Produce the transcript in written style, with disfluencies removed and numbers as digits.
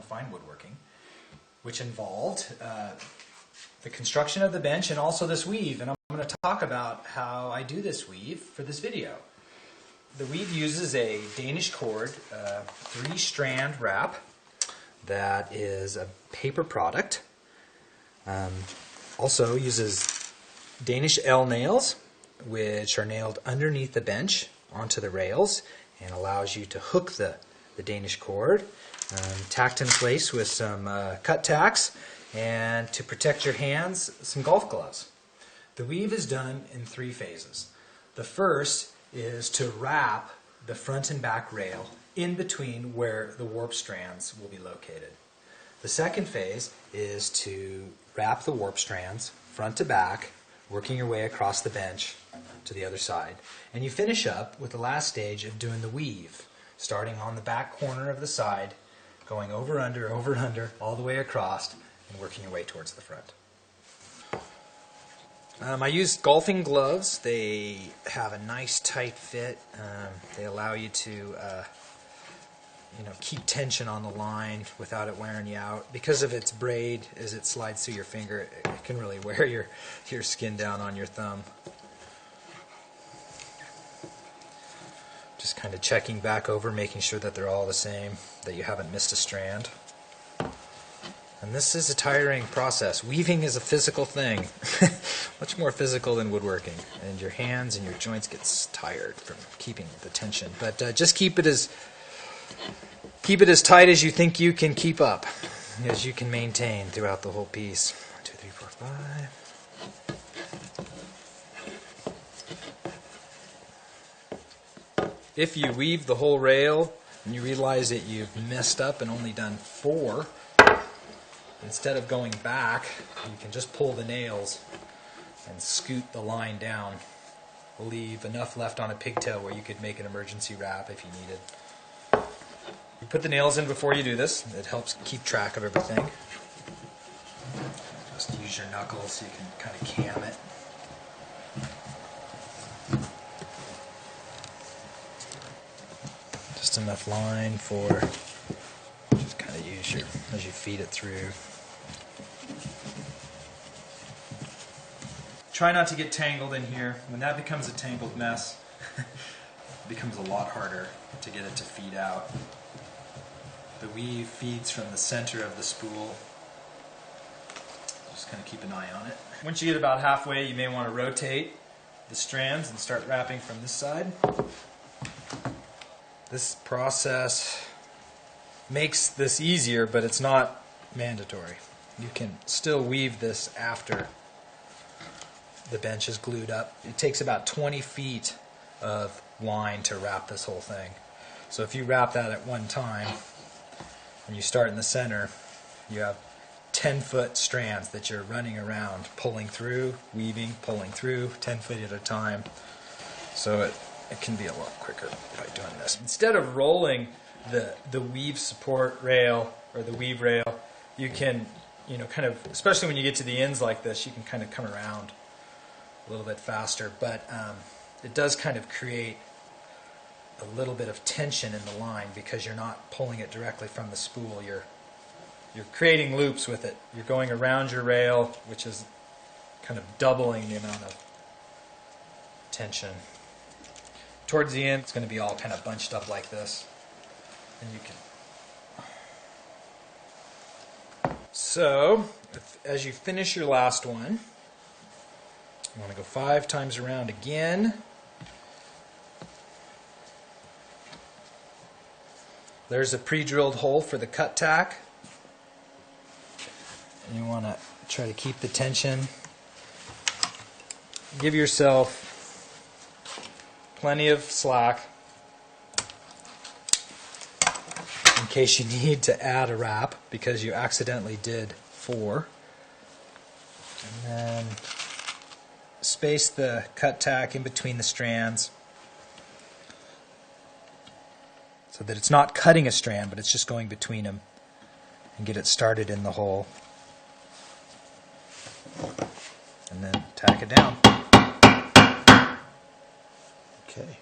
fine woodworking, which involved the construction of the bench and also this weave. And I'm going to talk about how I do this weave for this video. The weave uses a Danish cord 3-strand wrap that is a paper product. Also uses Danish L nails, which are nailed underneath the bench onto the rails and allows you to hook the Danish cord, tacked in place with some cut tacks, and to protect your hands, some golf gloves. The weave is done in 3 phases. The first is to wrap the front and back rail in between where the warp strands will be located. The second phase is to wrap the warp strands front to back, working your way across the bench to the other side. And you finish up with the last stage of doing the weave, starting on the back corner of the side, going over, under, all the way across, and working your way towards the front. I used golfing gloves. They have a nice tight fit. They allow you to keep tension on the line without it wearing you out. Because of its braid, as it slides through your finger, it can really wear your skin down on your thumb. Just kind of checking back over, making sure that they're all the same, that you haven't missed a strand. And this is a tiring process. Weaving is a physical thing, much more physical than woodworking. And your hands and your joints get tired from keeping the tension. But just keep it as tight as you think you can keep up, as you can maintain throughout the whole piece. 1, 2, 3, 4, 5. If you weave the whole rail and you realize that you've messed up and only done 4, instead of going back, you can just pull the nails and scoot the line down. Leave enough left on a pigtail where you could make an emergency wrap if you needed. You put the nails in before you do this. It helps keep track of everything. Just use your knuckles so you can kind of cam it. Just enough line for, just kind of use as you feed it through. Try not to get tangled in here. When that becomes a tangled mess, it becomes a lot harder to get it to feed out. The weave feeds from the center of the spool. Just kind of keep an eye on it. Once you get about halfway, you may want to rotate the strands and start wrapping from this side. This process makes this easier, but it's not mandatory. You can still weave this after the bench is glued up. It takes about 20 feet of line to wrap this whole thing. So if you wrap that at one time, and you start in the center, you have 10-foot strands that you're running around, pulling through, weaving, pulling through, 10 feet at a time. So it can be a lot quicker by doing this. Instead of rolling the weave support rail or the weave rail, you can, kind of, especially when you get to the ends like this, you can kind of come around a little bit faster. But it does kind of create a little bit of tension in the line because you're not pulling it directly from the spool. You're creating loops with it. You're going around your rail, which is kind of doubling the amount of tension. Towards the end, it's going to be all kind of bunched up like this. And you can. So, as you finish your last one, you want to go 5 times around again. There's a pre-drilled hole for the cut tack. And you want to try to keep the tension. Give yourself plenty of slack in case you need to add a wrap because you accidentally did 4. And then space the cut tack in between the strands so that it's not cutting a strand, but it's just going between them, and get it started in the hole. And then tack it down. Okay.